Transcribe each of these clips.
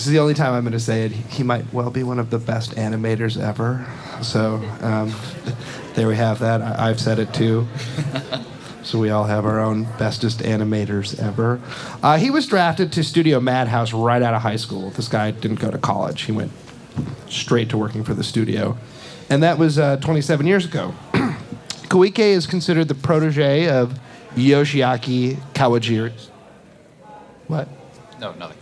This is the only time I'm going to say it. He might well be one of the best animators ever. So there we have that. I've said it too. So we all have our own bestest animators ever. He was drafted to Studio Madhouse right out of high school. This guy didn't go to college. He went straight to working for the studio. And that was 27 years ago. Koike is considered the protege of Yoshiaki Kawajiri. What? No, nothing.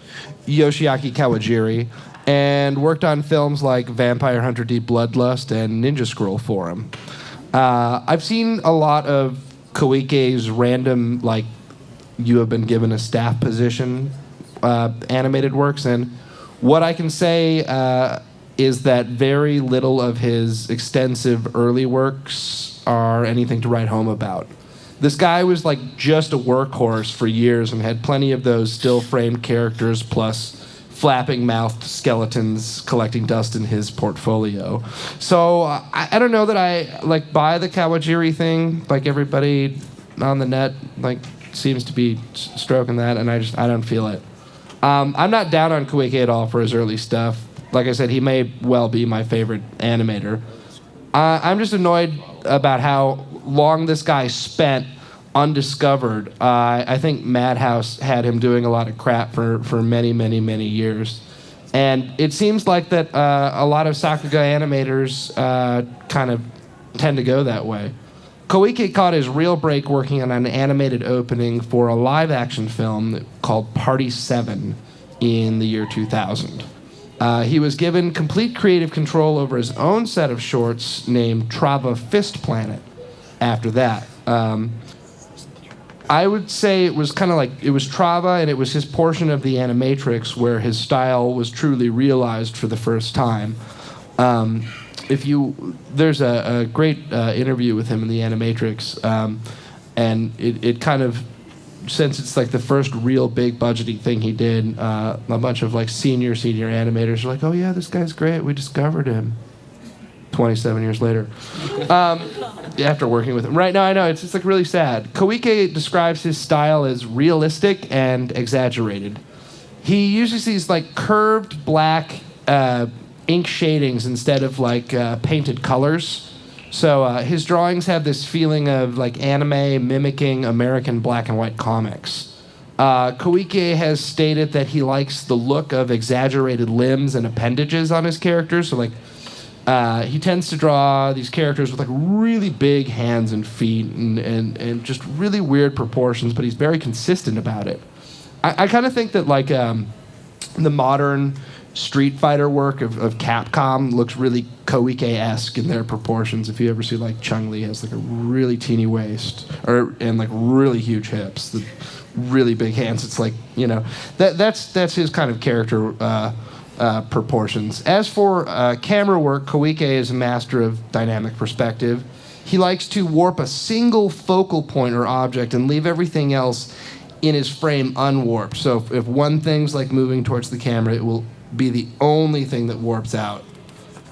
Yoshiaki Kawajiri, and worked on films like Vampire Hunter D Bloodlust and Ninja Scroll for him. I've seen a lot of Koike's random, like, you have been given a staff position animated works, and what I can say is that very little of his extensive early works are anything to write home about. This guy was like just a workhorse for years and had plenty of those still framed characters plus flapping mouthed skeletons collecting dust in his portfolio. So I don't know that I like buy the Kawajiri thing. Like everybody on the net like seems to be stroking that, and I don't feel it. I'm not down on Koike at all for his early stuff. Like I said, he may well be my favorite animator. I'm just annoyed about how long this guy spent undiscovered. I think Madhouse had him doing a lot of crap for many, many, many years. And it seems like that a lot of Sakuga animators kind of tend to go that way. Koike caught his real break working on an animated opening for a live-action film called Party 7 in the year 2000. He was given complete creative control over his own set of shorts named Trava Fist Planet after that. I would say it was kind of like, it was Trava, and it was his portion of the Animatrix where his style was truly realized for the first time. There's a great interview with him in the Animatrix, and it kind of, since it's like the first real big budgety thing he did, a bunch of like senior animators are like, oh yeah, this guy's great, we discovered him 27 years later after working with him. Right now, I know, it's just like really sad. Koike describes his style as realistic and exaggerated. He uses these like curved black ink shadings instead of like painted colors. So his drawings have this feeling of like anime mimicking American black and white comics. Koike has stated that he likes the look of exaggerated limbs and appendages on his characters. So like he tends to draw these characters with like really big hands and feet and just really weird proportions, but he's very consistent about it. I kind of think that like the modern Street Fighter work of Capcom looks really Koike-esque in their proportions. If you ever see like Chun-Li has like a really teeny waist and like really huge hips, the really big hands. It's like, you know, that's his kind of character proportions. As for camera work, Koike is a master of dynamic perspective. He likes to warp a single focal point or object and leave everything else in his frame unwarped. So if one thing's like moving towards the camera, it will be the only thing that warps out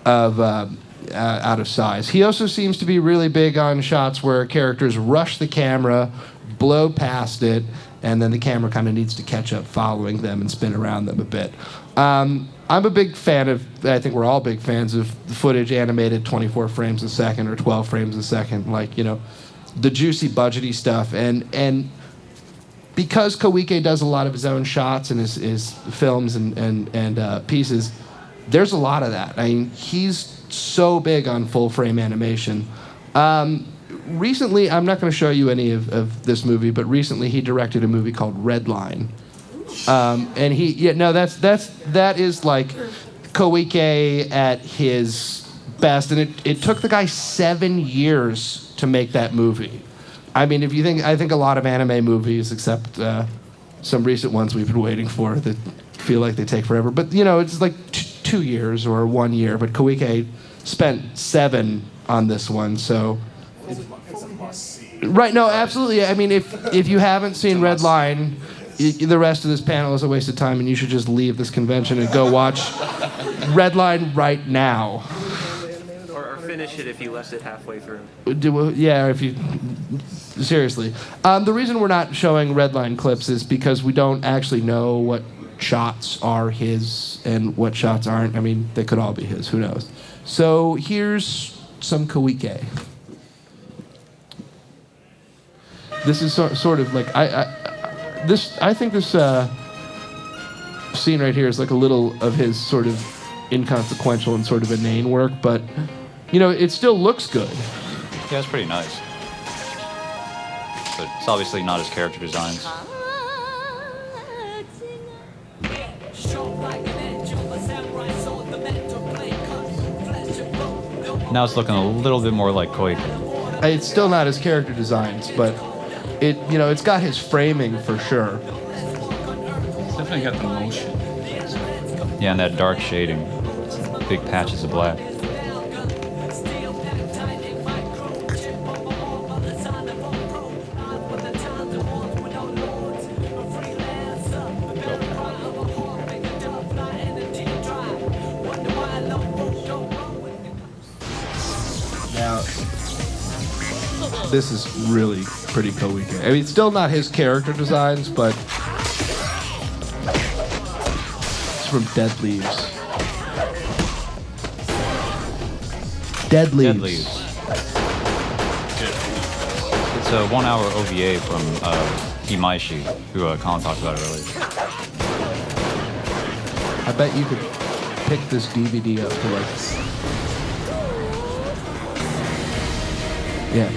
of size. He also seems to be really big on shots where characters rush the camera, blow past it, and then the camera kind of needs to catch up following them and spin around them a bit. I'm a big fan of, I think we're all big fans of footage animated 24 frames a second or 12 frames a second, like, you know, the juicy, budgety stuff. And because Koike does a lot of his own shots and his films and pieces, there's a lot of that. I mean, he's so big on full-frame animation. Recently, I'm not going to show you any of this movie, but recently he directed a movie called Redline. And that is like Koike at his best, and it took the guy 7 years to make that movie. I mean, I think a lot of anime movies, except some recent ones we've been waiting for that feel like they take forever. But, you know, it's like 2 years or 1 year. But Koike spent 7 on this one, so. It's a must-see. Right, no, absolutely. I mean, if you haven't seen Redline, the rest of this panel is a waste of time, and you should just leave this convention and go watch Redline right now. Or finish it if you left it halfway through. Yeah, if you... Seriously. The reason we're not showing Redline clips is because we don't actually know what shots are his and what shots aren't. I mean, they could all be his. Who knows? So here's some Koike. This is sort of like I think this scene right here is like a little of his sort of inconsequential and sort of inane work, but you know, it still looks good. Yeah, it's pretty nice. But it's obviously not his character designs. Now it's looking a little bit more like Koike. It's still not his character designs, but it, you know, it's got his framing for sure. It's definitely got the motion. Yeah, and that dark shading. Big patches of black. Now, this is really pretty Koike. I mean, it's still not his character designs, but it's from Dead Leaves. Dead Leaves. Dead Leaves. It's a 1 hour OVA from Imaishi, who Colin talked about earlier. I bet you could pick this DVD up to like... Yeah.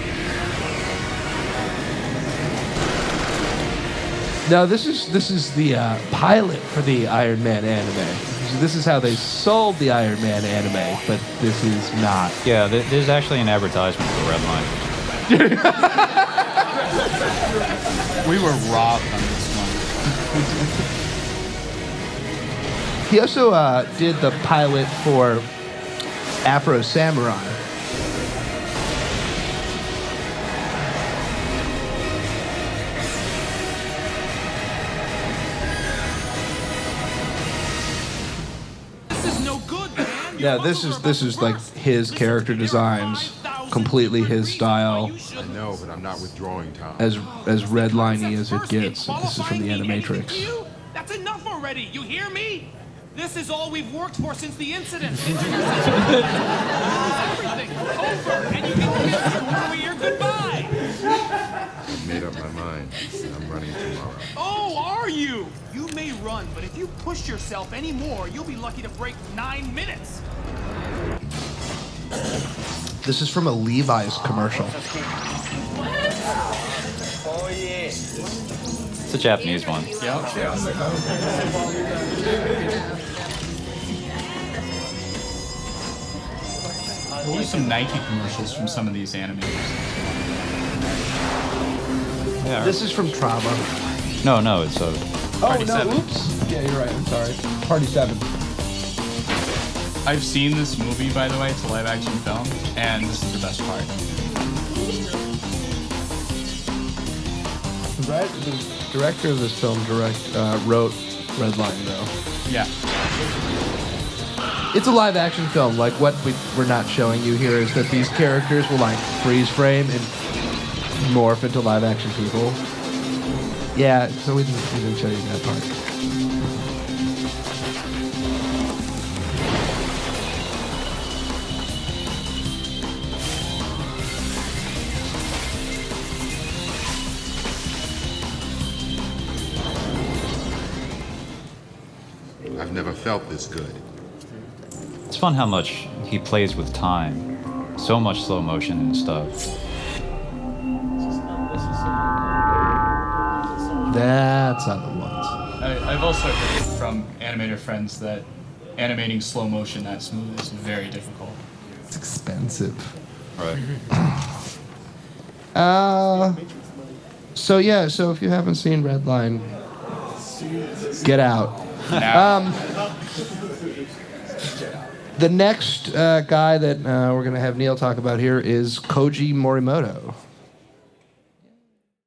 Now this is the pilot for the Iron Man anime. So this is how they sold the Iron Man anime, but this is not. Yeah, there's actually an advertisement for Redline. We were robbed on this one. He also did the pilot for Afro Samurai. Yeah, this is like his character designs, completely his style. I know, but I'm not withdrawing, Tom. As redliney as it gets. This is from the Animatrix. That's enough already. You hear me? This is all we've worked for since the incident. Everything over, and you can kiss your career goodbye. I've made up my mind. I'm running tomorrow. Oh, are you? You may run, but if you push yourself any more, you'll be lucky to break 9 minutes. This is from a Levi's commercial. It's a Japanese one. There were some Nike commercials from some of these animators. Yeah. This is from Trauma. No, it's a... Party Seven. Oops. Yeah, you're right. I'm sorry. Party 7. I've seen this movie, by the way. It's a live-action film, and this is the best part. Right? The director of this film wrote Redline, though. Yeah. It's a live-action film. Like, what we're not showing you here is that these characters will, like, freeze frame and morph into live-action people. Yeah, so we didn't show you that part. I've never felt this good. It's fun how much he plays with time. So much slow motion and stuff. That's not the ones. I've also heard from animator friends that animating slow motion that smooth is very difficult. It's expensive. Right. So if you haven't seen Redline, get out. The next guy that we're going to have Neil talk about here is Koji Morimoto.